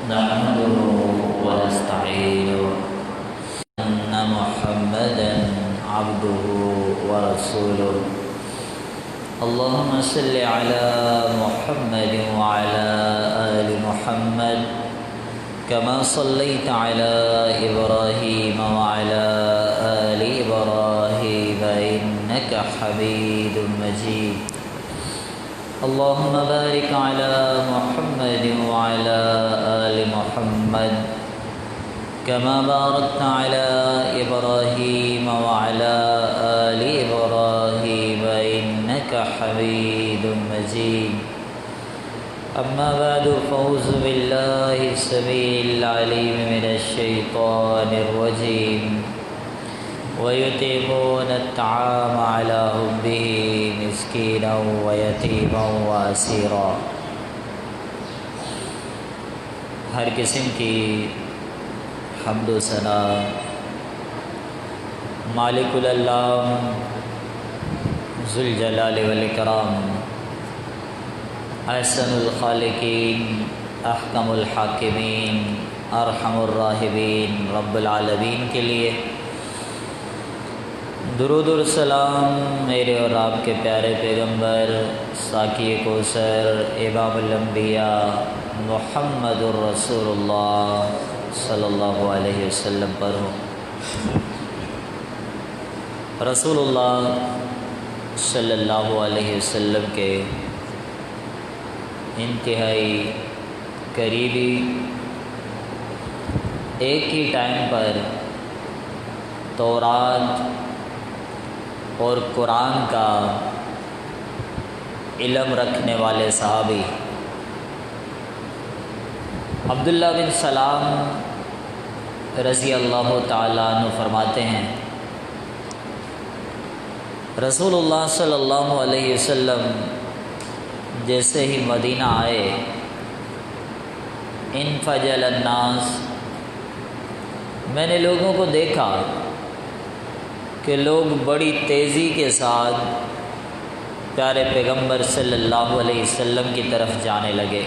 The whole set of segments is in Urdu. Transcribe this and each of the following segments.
نحمده ونستعينه أن محمدا عبده ورسوله اللهم صل على محمد وعلى آل محمد كما صليت على إبراهيم وعلى آل إبراهيم إنك حميد مجيد اللهم بارك على محمد وعلى آل محمد كما باركت على إبراهيم وعلى آل إبراهيم إنك حميد مجيد أما بعد فأعوذ بالله السميع العليم من الشيطان الرجيم ويطعمون الطعام على حبه مسكينا ويتيما واسيرا۔ ہر قسم کی حمد و ثنا مالک العالم ذوالجلال والاکرام احسن الخالقین احکم الحاکمین ارحم الراحمین رب العالمین کے لیے درود و سلام میرے اور آپ کے پیارے پیغمبر ساقی کوثر امام الانبیاء محمد الرسول اللہ صلی اللہ علیہ وسلم پر ہو۔ رسول اللہ صلی اللہ علیہ وسلم کے انتہائی قریبی ایک ہی ٹائم پر تورات اور قرآن کا علم رکھنے والے صحابی عبداللہ بن سلام رضی اللہ تعالیٰ عنہ فرماتے ہیں رسول اللہ صلی اللہ علیہ وسلم جیسے ہی مدینہ آئے انفجل الناس، میں نے لوگوں کو دیکھا کہ لوگ بڑی تیزی کے ساتھ پیارے پیغمبر صلی اللہ علیہ وسلم کی طرف جانے لگے۔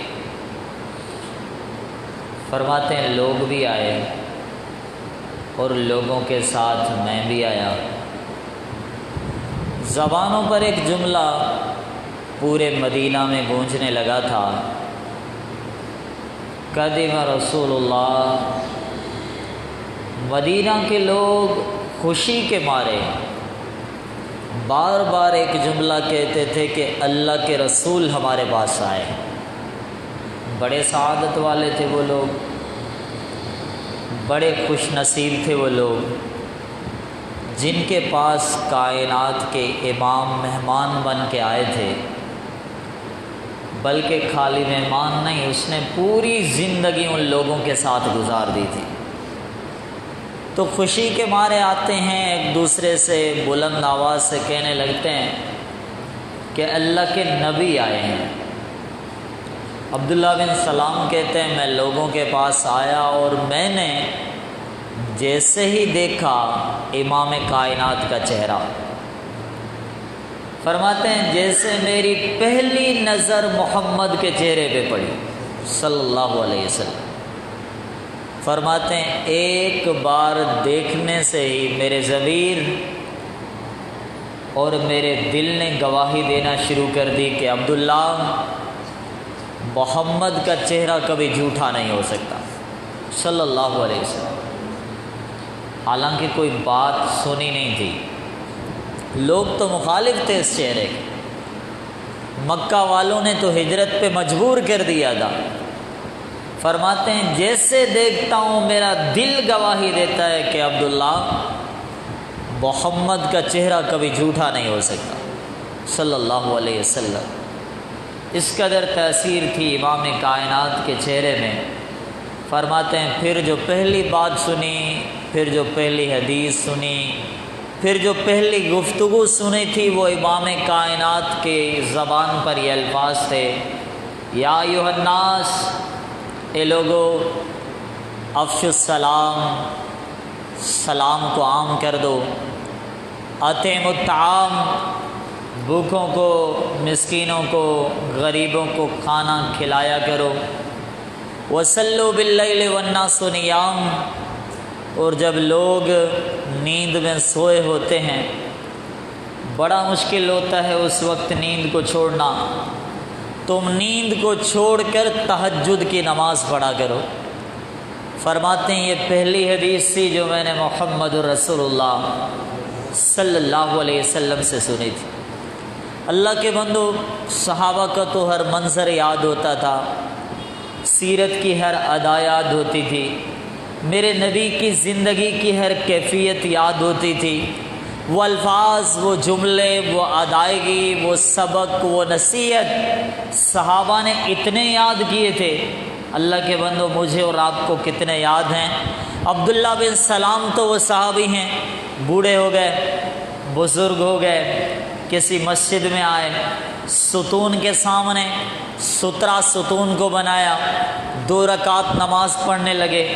فرماتے ہیں لوگ بھی آئے اور لوگوں کے ساتھ میں بھی آیا۔ زبانوں پر ایک جملہ پورے مدینہ میں گونجنے لگا تھا، قدم رسول اللہ۔ مدینہ کے لوگ خوشی کے مارے بار بار ایک جملہ کہتے تھے کہ اللہ کے رسول ہمارے پاس آئے۔ بڑے سعادت والے تھے وہ لوگ، بڑے خوش نصیب تھے وہ لوگ جن کے پاس کائنات کے امام مہمان بن کے آئے تھے، بلکہ خالی مہمان نہیں، اس نے پوری زندگی ان لوگوں کے ساتھ گزار دی تھی۔ تو خوشی کے مارے آتے ہیں، ایک دوسرے سے بلند آواز سے کہنے لگتے ہیں کہ اللہ کے نبی آئے ہیں۔ عبداللہ بن سلام کہتے ہیں میں لوگوں کے پاس آیا اور میں نے جیسے ہی دیکھا امام کائنات کا چہرہ، فرماتے ہیں جیسے میری پہلی نظر محمد کے چہرے پہ پڑی صلی اللہ علیہ وسلم۔ فرماتے ہیں ایک بار دیکھنے سے ہی میرے ضمیر اور میرے دل نے گواہی دینا شروع کر دی کہ عبداللہ محمد کا چہرہ کبھی جھوٹا نہیں ہو سکتا صلی اللہ علیہ وسلم۔ حالانکہ کوئی بات سنی نہیں تھی، لوگ تو مخالف تھے اس چہرے کے، مکہ والوں نے تو ہجرت پہ مجبور کر دیا تھا۔ فرماتے ہیں جیسے دیکھتا ہوں میرا دل گواہی دیتا ہے کہ عبداللہ محمد کا چہرہ کبھی جھوٹا نہیں ہو سکتا صلی اللہ علیہ وسلم۔ اس قدر تاثیر تھی امام کائنات کے چہرے میں۔ فرماتے ہیں پھر جو پہلی بات سنی، پھر جو پہلی حدیث سنی، پھر جو پہلی گفتگو سنی تھی وہ امام کائنات کے زبان پر یہ الفاظ تھے، یا ایھا الناس، اے لوگو افشوا السلام، سلام کو عام کر دو، اطعموا الطعام، بھوکوں کو، مسکینوں کو، غریبوں کو کھانا کھلایا کرو، وَصَلُّوا بِاللَّيْلِ وَالنَّاسُ نِيَامٌ، اور جب لوگ نیند میں سوئے ہوتے ہیں بڑا مشکل ہوتا ہے اس وقت نیند کو چھوڑنا، تم نیند کو چھوڑ کر تہجد کی نماز پڑھا کرو۔ فرماتے ہیں یہ پہلی حدیث تھی جو میں نے محمد رسول اللہ صلی اللہ علیہ وسلم سے سنی تھی۔ اللہ کے بندو، صحابہ کا تو ہر منظر یاد ہوتا تھا، سیرت کی ہر ادا یاد ہوتی تھی، میرے نبی کی زندگی کی ہر کیفیت یاد ہوتی تھی، وہ الفاظ، وہ جملے، وہ ادائیگی، وہ سبق، وہ نصیحت صحابہ نے اتنے یاد کیے تھے۔ اللہ کے بندو، مجھے اور آپ کو کتنے یاد ہیں؟ عبداللہ بن سلام تو وہ صحابی ہیں، بوڑھے ہو گئے، بزرگ ہو گئے، کسی مسجد میں آئے، ستون کے سامنے سترہ ستون کو بنایا، 2 رکعت نماز پڑھنے لگے،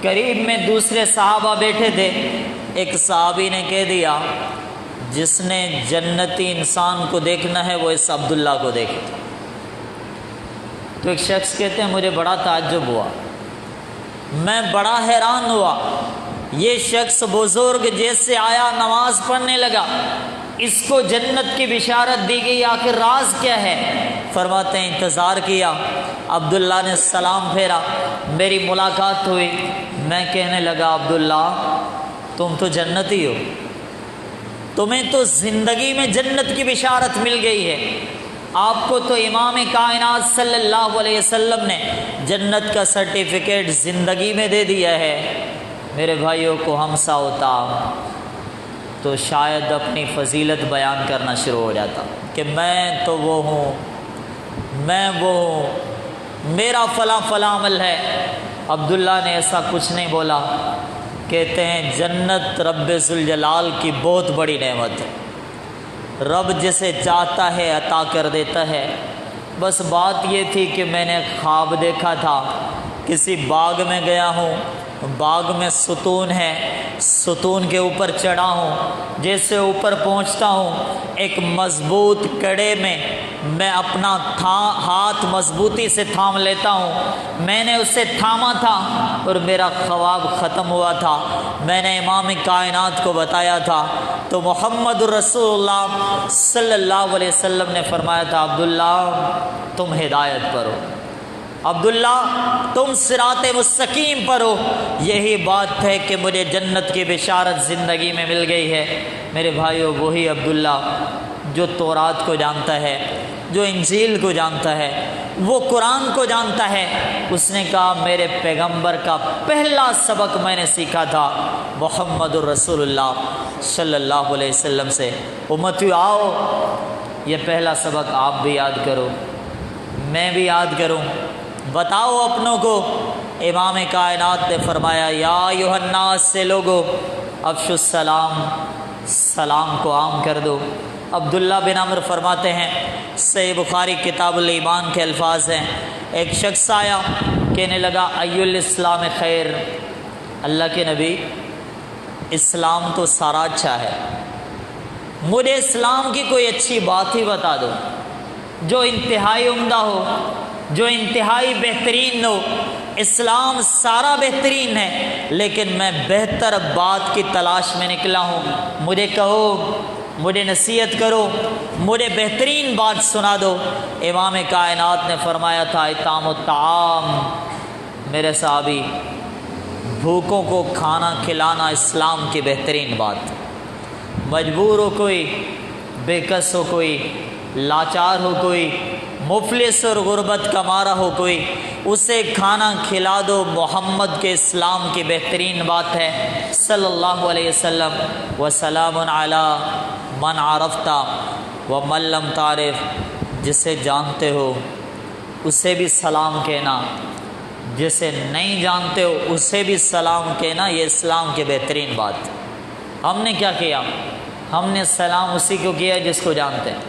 قریب میں دوسرے صحابہ بیٹھے تھے، ایک صحابی نے کہہ دیا جس نے جنتی انسان کو دیکھنا ہے وہ اس عبداللہ کو دیکھے۔ تو ایک شخص کہتے ہیں مجھے بڑا تعجب ہوا، میں بڑا حیران ہوا، یہ شخص بزرگ جیسے آیا نماز پڑھنے لگا، اس کو جنت کی بشارت دی گئی، آخر راز کیا ہے؟ فرماتے ہیں انتظار کیا، عبداللہ نے سلام پھیرا، میری ملاقات ہوئی، میں کہنے لگا عبداللہ تم تو جنتی ہو، تمہیں تو زندگی میں جنت کی بشارت مل گئی ہے، آپ کو تو امام کائنات صلی اللہ علیہ وسلم نے جنت کا سرٹیفکیٹ زندگی میں دے دیا ہے۔ میرے بھائیوں کو ہم سا ہوتا تو شاید اپنی فضیلت بیان کرنا شروع ہو جاتا کہ میں تو وہ ہوں، میں وہ ہوں، میرا فلاں فلاں عمل ہے۔ عبداللہ نے ایسا کچھ نہیں بولا، کہتے ہیں جنت رب ذوالجلال کی بہت بڑی نعمت ہے، رب جسے چاہتا ہے عطا کر دیتا ہے۔ بس بات یہ تھی کہ میں نے خواب دیکھا تھا، کسی باغ میں گیا ہوں، باغ میں ستون ہے، ستون کے اوپر چڑھا ہوں، جیسے اوپر پہنچتا ہوں ایک مضبوط کڑے میں میں اپنا ہاتھ مضبوطی سے تھام لیتا ہوں، میں نے اسے تھاما تھا اور میرا خواب ختم ہوا تھا، میں نے امام کائنات کو بتایا تھا، تو محمد رسول اللہ صلی اللہ علیہ وسلم نے فرمایا تھا عبداللہ تم ہدایت پر ہو، عبداللہ تم صراط مستقیم پر ہو۔ یہی بات ہے کہ مجھے جنت کی بشارت زندگی میں مل گئی ہے۔ میرے بھائیو، وہی عبداللہ جو تورات کو جانتا ہے، جو انجیل کو جانتا ہے، وہ قرآن کو جانتا ہے، اس نے کہا میرے پیغمبر کا پہلا سبق میں نے سیکھا تھا محمد الرسول اللہ صلی اللہ علیہ وسلم سے۔ امتیو آؤ، یہ پہلا سبق آپ بھی یاد کرو، میں بھی یاد کروں، بتاؤ اپنوں کو۔ امام کائنات نے فرمایا یا ایھا الناس سے لوگو افشوا السلام، سلام کو عام کر دو۔ عبداللہ بن عمر فرماتے ہیں، صحیح بخاری کتاب الایمان کے الفاظ ہیں، ایک شخص آیا کہنے لگا ای الاسلام خیر، اللہ کے نبی اسلام تو سارا اچھا ہے، مجھے اسلام کی کوئی اچھی بات ہی بتا دو جو انتہائی عمدہ ہو، جو انتہائی بہترین ہو۔ اسلام سارا بہترین ہے، لیکن میں بہتر بات کی تلاش میں نکلا ہوں، مجھے کہو، مجھے نصیحت کرو، مجھے بہترین بات سنا دو۔ امام کائنات نے فرمایا تھا اطعام الطعام، میرے صحابی بھوکوں کو کھانا کھلانا اسلام کی بہترین بات۔ مجبور ہو کوئی، بے کس ہو کوئی، لاچار ہو کوئی، مفلس اور غربت کا مارا ہو کوئی، اسے کھانا کھلا دو، محمد کے اسلام کی بہترین بات ہے صلی اللہ علیہ وسلم۔ وسلام علی من عرفت ومن لم تعرف، جسے جانتے ہو اسے بھی سلام کہنا، جسے نہیں جانتے ہو اسے بھی سلام کہنا، یہ اسلام کی بہترین بات۔ ہم نے کیا کیا؟ ہم نے سلام اسی کو کیا جس کو جانتے ہیں،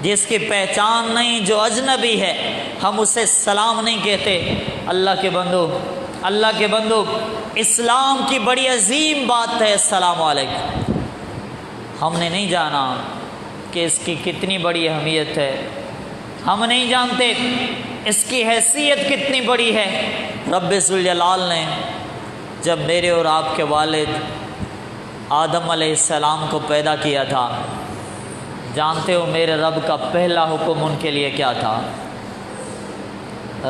جس کی پہچان نہیں، جو اجنبی ہے ہم اسے سلام نہیں کہتے۔ اللہ کے بندو، اللہ کے بندو، اسلام کی بڑی عظیم بات ہے السلام علیکم۔ ہم نے نہیں جانا کہ اس کی کتنی بڑی اہمیت ہے، ہم نہیں جانتے اس کی حیثیت کتنی بڑی ہے۔ رب ذوالجلال نے جب میرے اور آپ کے والد آدم علیہ السلام کو پیدا کیا تھا، جانتے ہو میرے رب کا پہلا حکم ان کے لیے کیا تھا؟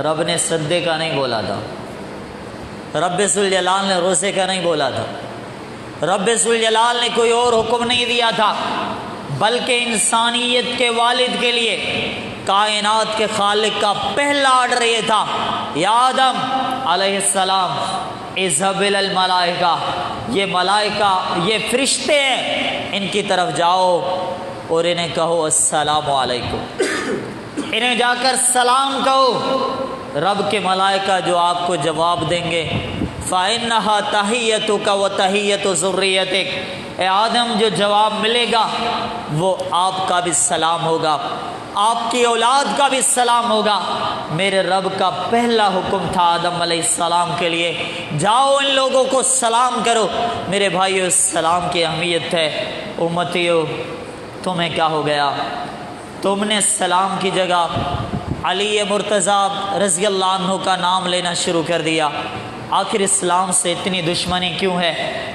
رب نے صدقے کا نہیں بولا تھا، رب ذوالجلال نے روزے کا نہیں بولا تھا، رب ذوالجلال نے کوئی اور حکم نہیں دیا تھا، بلکہ انسانیت کے والد کے لیے کائنات کے خالق کا پہلا آرڈر یہ تھا، یا آدم علیہ السلام اذهب الی الملائکہ، یہ ملائکہ یہ فرشتے ہیں، ان کی طرف جاؤ اور انہیں کہو السلام علیکم، انہیں جا کر سلام کہو۔ رب کے ملائکہ جو آپ کو جواب دیں گے، فَإِنَّهَا تَحِيَّتُكَ وَتَحِيَّتُ ذُرِّيَّتِكَ، اے آدم جو جواب ملے گا وہ آپ کا بھی سلام ہوگا، آپ کی اولاد کا بھی سلام ہوگا۔ میرے رب کا پہلا حکم تھا آدم علیہ السلام کے لیے، جاؤ ان لوگوں کو سلام کرو۔ میرے بھائیو، سلام کی اہمیت ہے۔ امتیو، تمہیں کیا ہو گیا؟ تم نے سلام کی جگہ علی مرتضیٰ رضی اللہ عنہ کا نام لینا شروع کر دیا۔ آخر اسلام سے اتنی دشمنی کیوں ہے؟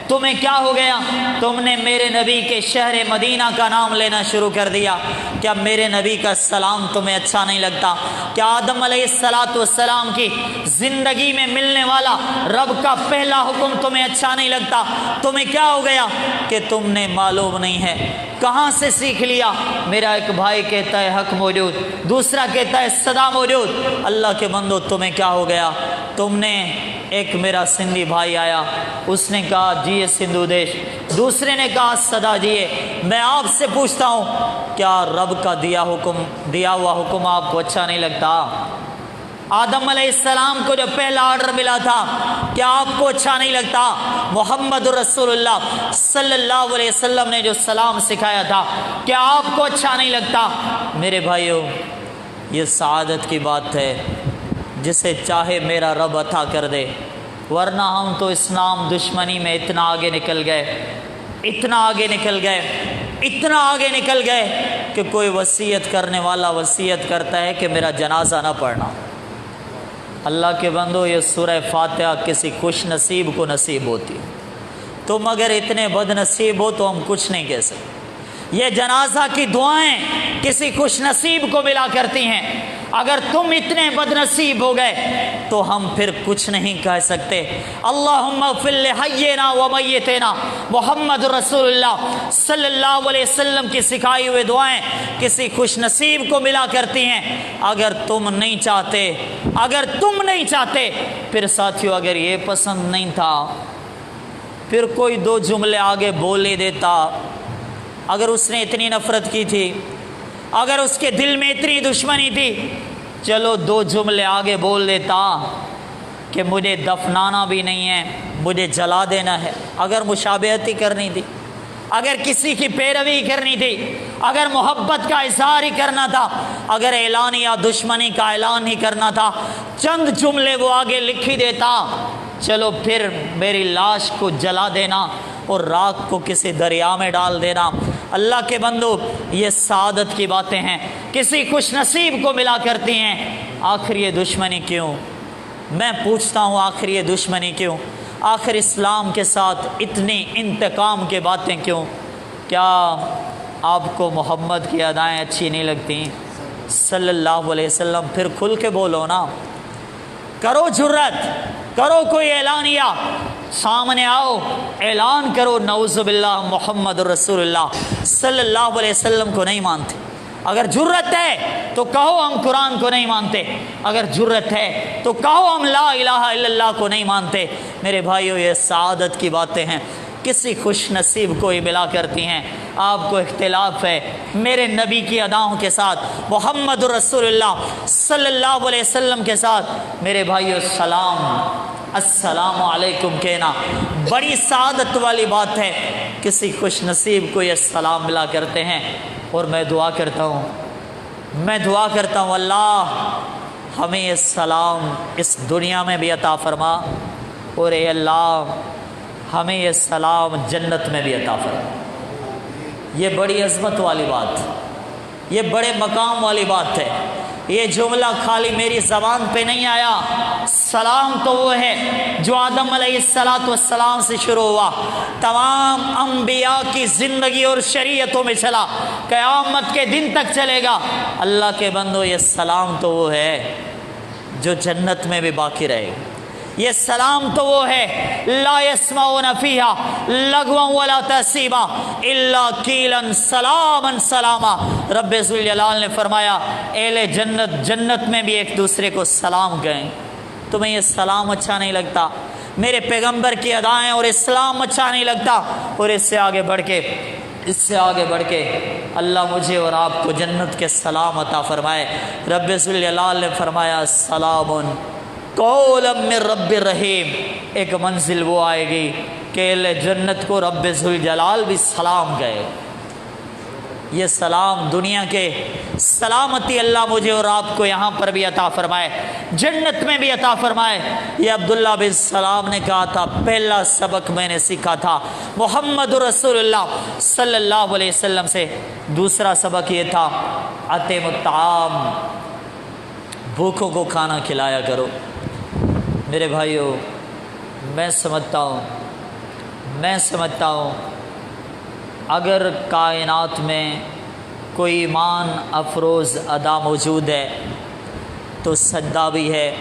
تمہیں کیا ہو گیا؟ تم نے میرے نبی کے شہر مدینہ کا نام لینا شروع کر دیا۔ کیا میرے نبی کا سلام تمہیں اچھا نہیں لگتا؟ کیا آدم علیہ السلام کی زندگی میں ملنے والا رب کا پہلا حکم تمہیں اچھا نہیں لگتا؟ تمہیں کیا ہو گیا کہ تم نے معلوم نہیں ہے کہاں سے سیکھ لیا؟ میرا ایک بھائی کہتا ہے حق موجود، دوسرا کہتا ہے صدا موجود۔ اللہ کے بندو، تمہیں کیا ہو گیا؟ تم نے ایک میرا سندھی بھائی آیا، اس نے کہا جیے سندھو دیش، دوسرے نے کہا صدا جیے۔ میں آپ سے پوچھتا ہوں، کیا رب کا دیا ہوا حکم آپ کو اچھا نہیں لگتا؟ آدم علیہ السلام کو جو پہلا آرڈر ملا تھا، کیا آپ کو اچھا نہیں لگتا؟ محمد رسول اللہ صلی اللہ علیہ وسلم نے جو سلام سکھایا تھا، کیا آپ کو اچھا نہیں لگتا؟ میرے بھائیو، یہ سعادت کی بات ہے، جسے چاہے میرا رب عطا کر دے، ورنہ ہم تو اسلام دشمنی میں اتنا آگے نکل گئے کہ کوئی وصیت کرنے والا وصیت کرتا ہے کہ میرا جنازہ نہ پڑھنا۔ اللہ کے بندو، یہ سورہ فاتحہ کسی خوش نصیب کو نصیب ہوتی ہے، تم اگر اتنے بد نصیب ہو تو ہم کچھ نہیں کہہ سکتے۔ یہ جنازہ کی دعائیں کسی خوش نصیب کو ملا کرتی ہیں، اگر تم اتنے بد نصیب ہو گئے تو ہم پھر کچھ نہیں کہہ سکتے۔ اللہم اغفر لحینا و میتنا، محمد رسول اللہ صلی اللہ علیہ وسلم کی سکھائی ہوئے دعائیں کسی خوش نصیب کو ملا کرتی ہیں۔ اگر تم نہیں چاہتے پھر ساتھیو، اگر یہ پسند نہیں تھا پھر کوئی دو جملے آگے بول ہی دیتا۔ اگر اس نے اتنی نفرت کی تھی، اگر اس کے دل میں اتنی دشمنی تھی، چلو دو جملے آگے بول دیتا کہ مجھے دفنانا بھی نہیں ہے، مجھے جلا دینا ہے۔ اگر مشابہت ہی کرنی تھی، اگر کسی کی پیروی کرنی تھی، اگر محبت کا اظہار ہی کرنا تھا، اگر اعلان یا دشمنی کا اعلان ہی کرنا تھا، چند جملے وہ آگے لکھ ہی دیتا۔ چلو پھر میری لاش کو جلا دینا اور راکھ کو کسی دریا میں ڈال دینا۔ اللہ کے بندو، یہ سعادت کی باتیں ہیں، کسی خوش نصیب کو ملا کرتی ہیں۔ آخر یہ دشمنی کیوں؟ میں پوچھتا ہوں، آخر یہ دشمنی کیوں؟ آخر اسلام کے ساتھ اتنی انتقام کے باتیں کیوں؟ کیا آپ کو محمد کی ادائیں اچھی نہیں لگتی صلی اللہ علیہ وسلم؟ پھر کھل کے بولو نا، کرو جرت، کرو کوئی اعلانیہ، سامنے آؤ، اعلان کرو نعوذ باللہ محمد رسول اللہ صلی اللہ علیہ وسلم کو نہیں مانتے۔ اگر جرت ہے تو کہو ہم قرآن کو نہیں مانتے، اگر جرت ہے تو کہو ہم لا الہ الا اللہ کو نہیں مانتے۔ میرے بھائیو، یہ سعادت کی باتیں ہیں، کسی خوش نصیب کو ہی ملا کرتی ہیں۔ آپ کو اختلاف ہے میرے نبی کی اداؤں کے ساتھ، محمد رسول اللہ صلی اللہ علیہ وسلم کے ساتھ۔ میرے بھائیو، السلام علیکم کہنا بڑی سعادت والی بات ہے، کسی خوش نصیب کو یہ سلام ملا کرتے ہیں۔ اور میں دعا کرتا ہوں اللہ ہمیں یہ سلام اس دنیا میں بھی عطا فرما، اور اے اللہ ہمیں یہ سلام جنت میں بھی عطا فرما۔ یہ بڑی عظمت والی بات، یہ بڑے مقام والی بات ہے۔ یہ جملہ خالی میری زبان پہ نہیں آیا، سلام تو وہ ہے جو آدم علیہ السلام سے شروع ہوا، تمام انبیاء کی زندگی اور شریعتوں میں چلا، قیامت کے دن تک چلے گا۔ اللہ کے بندو، یہ سلام تو وہ ہے جو جنت میں بھی باقی رہے گا۔ یہ سلام تو وہ ہے، لا يسمعون فيها لغوا ولا تأثیما الا قیلا سلاما سلاما۔ رب ذوالجلال نے فرمایا اہل جنت جنت میں بھی ایک دوسرے کو سلام کہیں۔ تمہیں یہ سلام اچھا نہیں لگتا؟ میرے پیغمبر کی ادائیں اور اسلام اچھا نہیں لگتا؟ اور اس سے آگے بڑھ کے اللہ مجھے اور آپ کو جنت کے سلام عطا فرمائے۔ رب ذوالجلال نے فرمایا سلام قولا من رب رحیم۔ ایک منزل وہ آئے گی کہ اہل جنت کو رب ذوالجلال بھی سلام کہے۔ یہ سلام دنیا کے سلامتی اللہ مجھے اور آپ کو یہاں پر بھی عطا فرمائے، جنت میں بھی عطا فرمائے۔ یہ عبداللہ بن سلام نے کہا تھا، پہلا سبق میں نے سیکھا تھا محمد رسول اللہ صلی اللہ علیہ وسلم سے۔ دوسرا سبق یہ تھا اطعم الطعام، بھوکوں کو کھانا کھلایا کرو۔ میرے بھائیو، میں سمجھتا ہوں اگر کائنات میں کوئی ایمان افروز ادا موجود ہے تو سجدہ بھی ہے،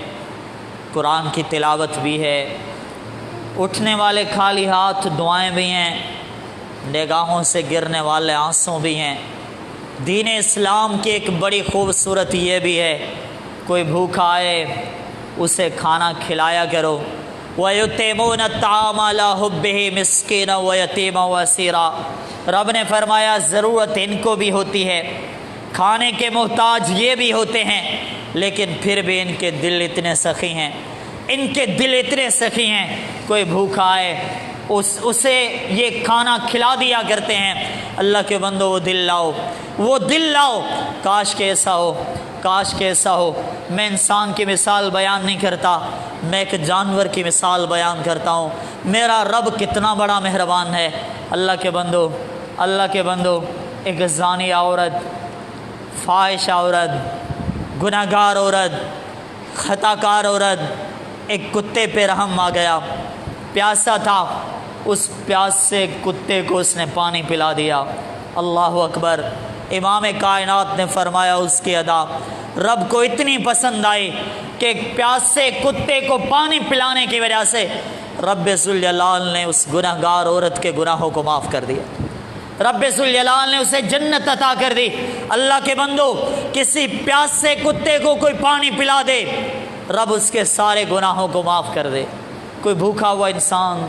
قرآن کی تلاوت بھی ہے، اٹھنے والے خالی ہاتھ دعائیں بھی ہیں، نگاہوں سے گرنے والے آنسوں بھی ہیں۔ دین اسلام کی ایک بڑی خوبصورت یہ بھی ہے، کوئی بھوکا آئے اسے کھانا کھلایا کرو۔ وَيُطْعِمُونَ الطَّعَامَ عَلَىٰ حُبِّهِ مِسْكِينًا وَيَتِيمًا وَأَسِيرًا۔ رب نے فرمایا ضرورت ان کو بھی ہوتی ہے، کھانے کے محتاج یہ بھی ہوتے ہیں، لیکن پھر بھی ان کے دل اتنے سخی ہیں، کوئی بھوکا آئے اسے یہ کھانا کھلا دیا کرتے ہیں۔ اللہ کے بندو، وہ دل لاؤ۔ کاش کہ ایسا ہو۔ میں انسان کی مثال بیان نہیں کرتا، میں ایک جانور کی مثال بیان کرتا ہوں۔ میرا رب کتنا بڑا مہربان ہے۔ اللہ کے بندو، ایک زانی عورت، فاحش عورت، گناہگار عورت، خطا کار عورت، ایک کتے پہ رحم آ گیا، پیاسا تھا، اس پیاس سے کتے کو اس نے پانی پلا دیا۔ اللہ اکبر۔ امام کائنات نے فرمایا اس کی ادا رب کو اتنی پسند آئی کہ پیاسے کتے کو پانی پلانے کی وجہ سے رب ذوالجلال نے اس گناہگار عورت کے گناہوں کو معاف کر دیا، رب ذوالجلال نے اسے جنت عطا کر دی۔ اللہ کے بندو، کسی پیاسے کتے کو کوئی پانی پلا دے، رب اس کے سارے گناہوں کو معاف کر دے۔ کوئی بھوکا ہوا انسان،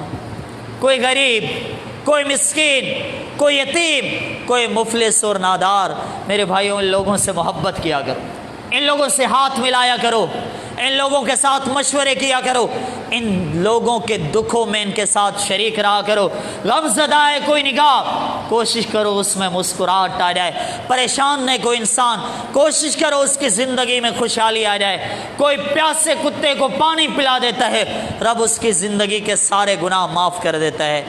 کوئی غریب، کوئی مسکین، کوئی یتیم، کوئی مفلس اور نادار، میرے بھائیوں، ان لوگوں سے محبت کیا کرو، ان لوگوں سے ہاتھ ملایا کرو، ان لوگوں کے ساتھ مشورے کیا کرو، ان لوگوں کے دکھوں میں ان کے ساتھ شریک رہا کرو۔ غم زدہ ہے کوئی نگاہ، کوشش کرو اس میں مسکراہٹ آ جائے۔ پریشان ہے کوئی انسان، کوشش کرو اس کی زندگی میں خوشحالی آ جائے۔ کوئی پیاسے کتے کو پانی پلا دیتا ہے، رب اس کی زندگی کے سارے گناہ معاف کر دیتا ہے۔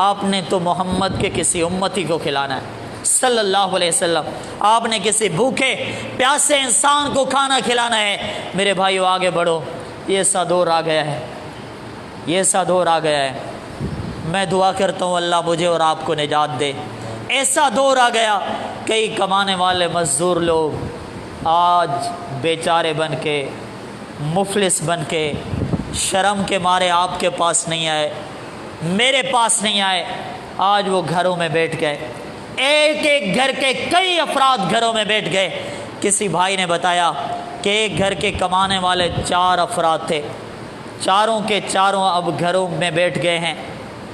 آپ نے تو محمد کے کسی امتی کو کھلانا ہے صلی اللہ علیہ وسلم، آپ نے کسی بھوکے پیاسے انسان کو کھانا کھلانا ہے۔ میرے بھائیو، آگے بڑھو، یہ سا دور آ گیا ہے۔ میں دعا کرتا ہوں اللہ مجھے اور آپ کو نجات دے۔ ایسا دور آ گیا، کئی کمانے والے مزدور لوگ آج بیچارے بن کے، مفلس بن کے، شرم کے مارے آپ کے پاس نہیں آئے، میرے پاس نہیں آئے، آج وہ گھروں میں بیٹھ گئے۔ ایک ایک گھر کے کئی افراد گھروں میں بیٹھ گئے۔ کسی بھائی نے بتایا کہ ایک گھر کے کمانے والے 4 افراد تھے، چاروں کے چاروں اب گھروں میں بیٹھ گئے ہیں۔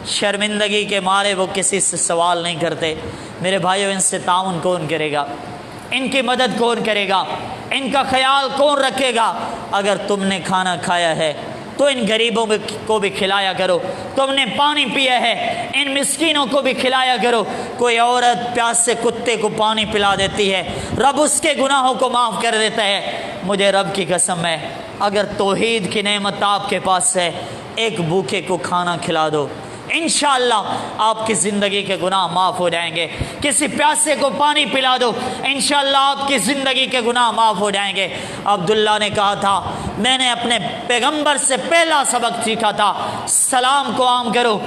شرمندگی کے مارے وہ کسی سے سوال نہیں کرتے۔ میرے بھائیو، ان سے تعاون کون کرے گا؟ ان کی مدد کون کرے گا؟ ان کا خیال کون رکھے گا؟ اگر تم نے کھانا کھایا ہے تو ان غریبوں کو بھی کھلایا کرو، تم نے پانی پیا ہے ان مسکینوں کو بھی کھلایا کرو۔ کوئی عورت پیاسے کتے کو پانی پلا دیتی ہے، رب اس کے گناہوں کو معاف کر دیتا ہے۔ مجھے رب کی قسم ہے، اگر توحید کی نعمت آپ کے پاس ہے، ایک بھوکے کو کھانا کھلا دو، انشاءاللہ آپ کی زندگی کے گناہ معاف ہو جائیں گے۔ کسی پیاسے کو پانی پلا دو، انشاءاللہ آپ کی زندگی کے گناہ معاف ہو جائیں گے۔ عبداللہ نے کہا تھا میں نے اپنے پیغمبر سے پہلا سبق سیکھا تھا، سلام کو عام کرو،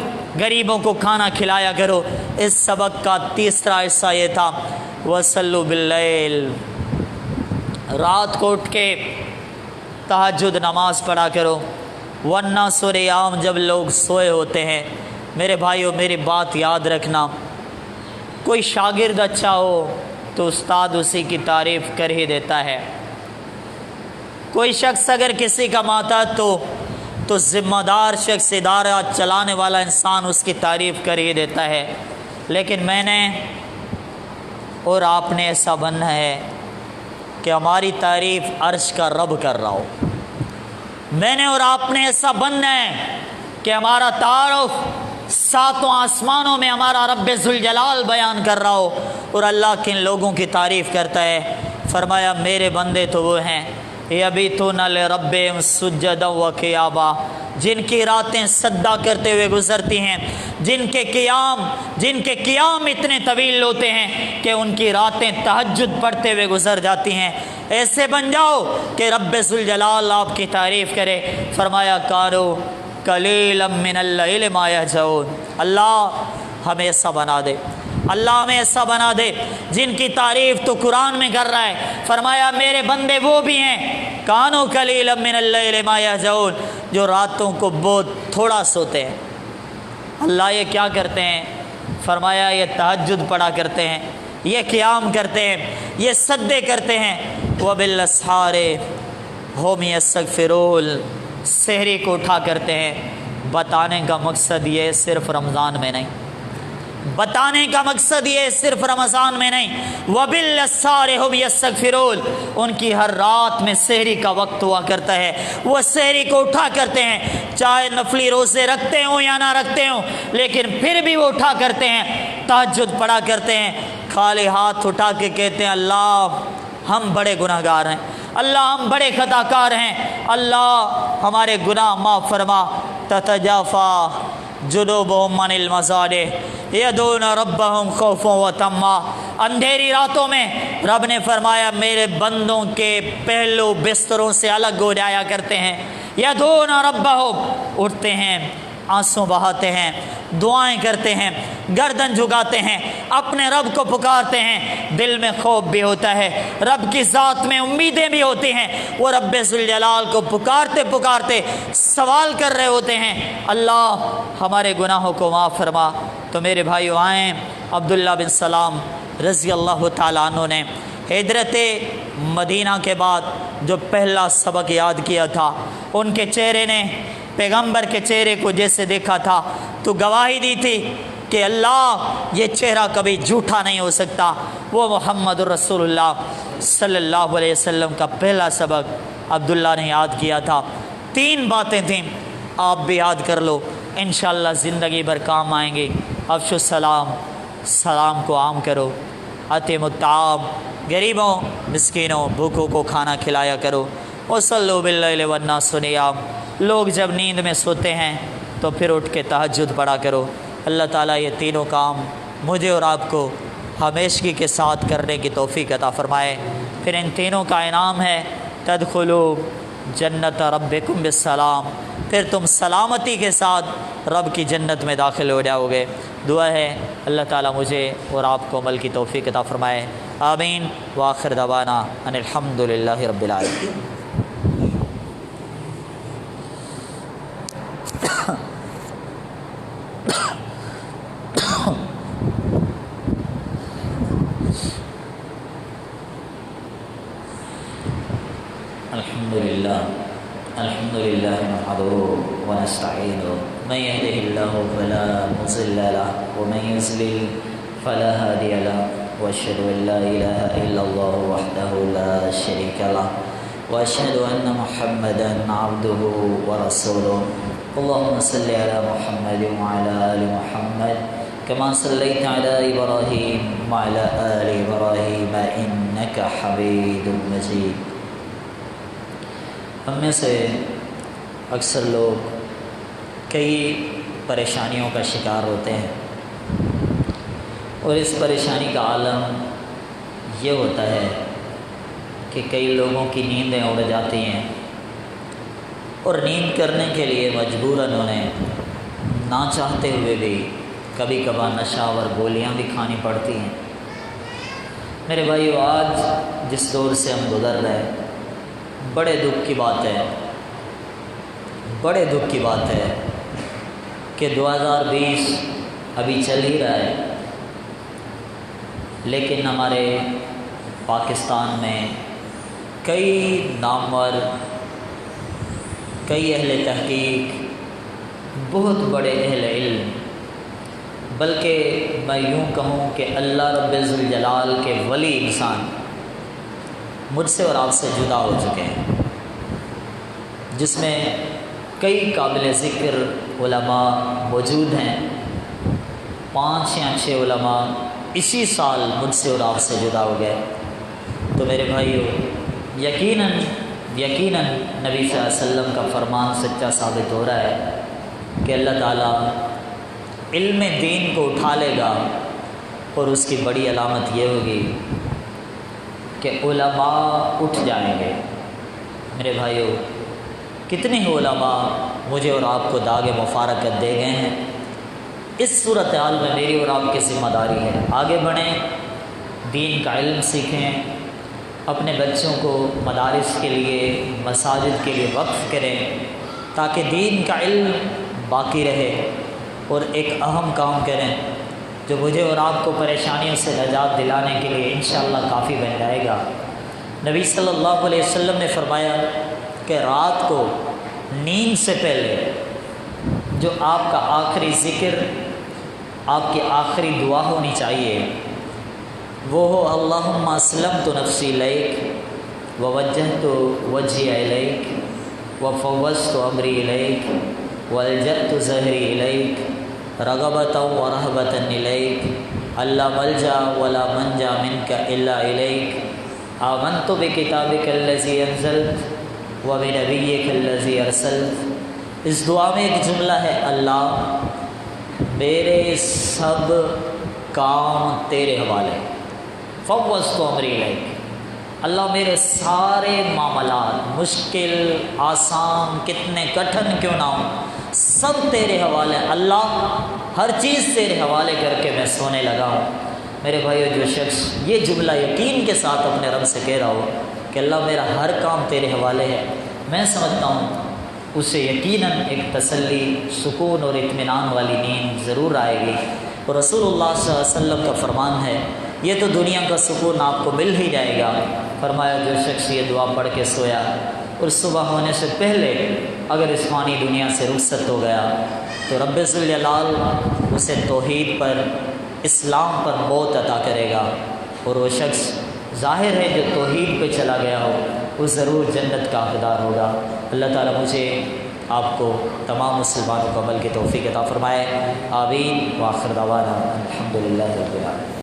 غریبوں کو کھانا کھلایا کرو۔ اس سبق کا تیسرا حصہ یہ تھا وَصَلُّوا بِاللَّيْلِ، رات کو اٹھ کے تہجد نماز پڑھا کرو، وَالنَّاسُ نِيَامٌ، جب لوگ سوئے ہوتے ہیں۔ میرے بھائیو میری بات یاد رکھنا، کوئی شاگرد اچھا ہو تو استاد اسی کی تعریف کر ہی دیتا ہے، کوئی شخص اگر کسی کا ماتحت تو ذمہ دار شخص، ادارہ چلانے والا انسان اس کی تعریف کر ہی دیتا ہے۔ لیکن میں نے اور آپ نے ایسا بننا ہے کہ ہماری تعریف عرش کا رب کر رہا ہو۔ میں نے اور آپ نے ایسا بننا ہے کہ ہمارا تعارف ساتوں آسمانوں میں ہمارا رب ذوالجلال بیان کر رہا ہو، اور اللہ کن لوگوں کی تعریف کرتا ہے۔ فرمایا میرے بندے تو وہ ہیں یبیتون لربہم سجدا وقیاما، جن کی راتیں سجدہ کرتے ہوئے گزرتی ہیں، جن کے قیام اتنے طویل ہوتے ہیں کہ ان کی راتیں تہجد پڑھتے ہوئے گزر جاتی ہیں۔ ایسے بن جاؤ کہ رب ذوالجلال آپ کی تعریف کرے۔ فرمایا کارو قلیلا من اللیل ما یہجعون، اللہ ہمیں ایسا بنا دے، اللہ ہمیں ایسا بنا دے جن کی تعریف تو قرآن میں کر رہا ہے۔ فرمایا میرے بندے وہ بھی ہیں کانوا قلیلا من اللیل ما یہجعون، جو راتوں کو بہت تھوڑا سوتے ہیں۔ اللہ یہ کیا کرتے ہیں؟ فرمایا یہ تہجد پڑھا کرتے ہیں، یہ قیام کرتے ہیں، یہ سجدے کرتے ہیں۔ وبالاسحار هم یستغفرون، سحری کو اٹھا کرتے ہیں۔ بتانے کا مقصد یہ صرف رمضان میں نہیں، بتانے کا مقصد یہ صرف رمضان میں نہیں، وبالاسحار هم یستغفرون، ان کی ہر رات میں سحری کا وقت ہوا کرتا ہے، وہ سحری کو اٹھا کرتے ہیں، چاہے نفلی روزے رکھتے ہوں یا نہ رکھتے ہوں، لیکن پھر بھی وہ اٹھا کرتے ہیں، تہجد پڑھا کرتے ہیں، خالی ہاتھ اٹھا کے کہتے ہیں اللہ ہم بڑے گناہ گار ہیں، اللہ ہم بڑے خطا کار ہیں، اللہ ہمارے گناہ معاف فرما۔ تتجافا جنوبہم عن المضاجع یدعون ربہم خوفا وطمعا، اندھیری راتوں میں رب نے فرمایا میرے بندوں کے پہلو بستروں سے الگ ہو جایا کرتے ہیں۔ یدعون ربہم، اٹھتے ہیں، آنسو بہاتے ہیں، دعائیں کرتے ہیں، گردن جھکاتے ہیں، اپنے رب کو پکارتے ہیں، دل میں خوف بھی ہوتا ہے، رب کی ذات میں امیدیں بھی ہوتی ہیں، وہ رب ذوالجلال کو پکارتے پکارتے سوال کر رہے ہوتے ہیں اللہ ہمارے گناہوں کو معاف فرما۔ تو میرے بھائیو آئیں، عبداللہ بن سلام رضی اللہ تعالیٰ عنہ نے ہجرت مدینہ کے بعد جو پہلا سبق یاد کیا تھا، ان کے چہرے نے پیغمبر کے چہرے کو جیسے دیکھا تھا تو گواہی دی تھی کہ اللہ یہ چہرہ کبھی جھوٹا نہیں ہو سکتا۔ وہ محمد رسول اللہ صلی اللہ علیہ وسلم کا پہلا سبق عبداللہ نے یاد کیا تھا۔ 3 باتیں تھیں، آپ بھی یاد کر لو، انشاءاللہ زندگی بھر کام آئیں گی۔ افشو السلام، سلام کو عام کرو، اطعموا الطعام، غریبوں مسکینوں بھوکوں کو کھانا کھلایا کرو، وصلوا باللیل والناس نیام، لوگ جب نیند میں سوتے ہیں تو پھر اٹھ کے تہجد پڑھا کرو۔ اللہ تعالیٰ یہ تینوں کام مجھے اور آپ کو ہمیشگی کے ساتھ کرنے کی توفیق عطا فرمائے۔ پھر ان تینوں کا انعام ہے تدخلوا جنت ربکم بالسلام، پھر تم سلامتی کے ساتھ رب کی جنت میں داخل ہو جاؤ گے۔ دعا ہے اللہ تعالیٰ مجھے اور آپ کو عمل کی توفیق عطا فرمائے، آمین۔ وآخر دعوانا ان الحمد للہ رب العالمین۔ الحمد لله نحمده ونستعينه من يهده الله فلا مضل له ومن يضلل فلا هادي له واشهد ان لا اله الا الله وحده لا شريك له واشهد ان محمدا عبده ورسوله اللهم صل على محمد وعلى ال محمد كما صليت على ابراهيم وعلى ال ابراهيم انك حميد مجيد۔ ہم میں سے اکثر لوگ کئی پریشانیوں کا شکار ہوتے ہیں، اور اس پریشانی کا عالم یہ ہوتا ہے کہ کئی لوگوں کی نیندیں اڑ جاتی ہیں، اور نیند کرنے کے لیے مجبوراً انہیں نہ چاہتے ہوئے بھی کبھی کبھار نشہ اور گولیاں بھی کھانی پڑتی ہیں۔ میرے بھائیو، آج جس دور سے ہم گزر رہے ہیں، بڑے دکھ کی بات ہے، بڑے دکھ کی بات ہے کہ 2020 ابھی چل ہی رہا ہے، لیکن ہمارے پاکستان میں کئی نامور، کئی اہل تحقیق، بہت بڑے اہل علم، بلکہ میں یوں کہوں کہ اللہ رب ذوالجلال کے ولی انسان مجھ سے اور آپ سے جدا ہو چکے ہیں، جس میں کئی قابل ذکر علماء موجود ہیں۔ 5 یا 6 علماء اسی سال مجھ سے اور آپ سے جدا ہو گئے۔ تو میرے بھائیو، یقیناً نبی صلی اللہ علیہ وسلم کا فرمان سچا ثابت ہو رہا ہے کہ اللہ تعالیٰ علم دین کو اٹھا لے گا، اور اس کی بڑی علامت یہ ہوگی کہ علماء اٹھ جائیں گے۔ میرے بھائیو، کتنے ہی علماء مجھے اور آپ کو داغ مفارقت دے گئے ہیں۔ اس صورتحال میں میری اور آپ کی ذمہ داری ہے، آگے بڑھیں، دین کا علم سیکھیں، اپنے بچوں کو مدارس کے لیے، مساجد کے لیے وقف کریں تاکہ دین کا علم باقی رہے، اور ایک اہم کام کریں جو مجھے اور آپ کو پریشانیوں سے نجات دلانے کے لیے انشاءاللہ کافی بن جائے گا۔ نبی صلی اللہ علیہ وسلم نے فرمایا کہ رات کو نیند سے پہلے جو آپ کا آخری ذکر، آپ کی آخری دعا ہونی چاہیے، وہ ہو اللہم اسلمت نفسی الیک ووجہت وجہی الیک وفوضت امری الیک والجأت ظہری الیک رغبتا ورہبتا الیک اللہ ملجا ولا منجا منک الا الیک آمنت بکتابک الذی انزلت وبنبیک الذی ارسلت۔ اس دعا میں ایک جملہ ہے، اللہ میرے سب کام تیرے حوالے، فوضت امری الیک، اللہ میرے سارے معاملات، مشکل آسان کتنے کٹھن کیوں نہ ہوں، سب تیرے حوالے، اللہ ہر چیز تیرے حوالے کر کے میں سونے لگا ہوں۔ میرے بھائیو، جو شخص یہ جملہ یقین کے ساتھ اپنے رب سے کہہ رہا ہو کہ اللہ میرا ہر کام تیرے حوالے ہے، میں سمجھتا ہوں اسے یقیناً ایک تسلی، سکون اور اطمینان والی نیند ضرور آئے گی۔ اور رسول اللہ صلی اللہ علیہ وسلم کا فرمان ہے، یہ تو دنیا کا سکون آپ کو مل ہی جائے گا، فرمایا جو شخص یہ دعا پڑھ کے سویا اور صبح ہونے سے پہلے اگر اس فانی دنیا سے رخصت ہو گیا تو رب ذوالجلال اسے توحید پر، اسلام پر موت عطا کرے گا، اور وہ شخص ظاہر ہے جو توحید پہ چلا گیا ہو وہ ضرور جنت کا حقدار ہوگا۔ اللہ تعالیٰ مجھے آپ کو تمام مسلمانوں کو عمل کی توفیق عطا فرمائے، آمین۔ وآخر دعوانا الحمدللہ رب العالمین۔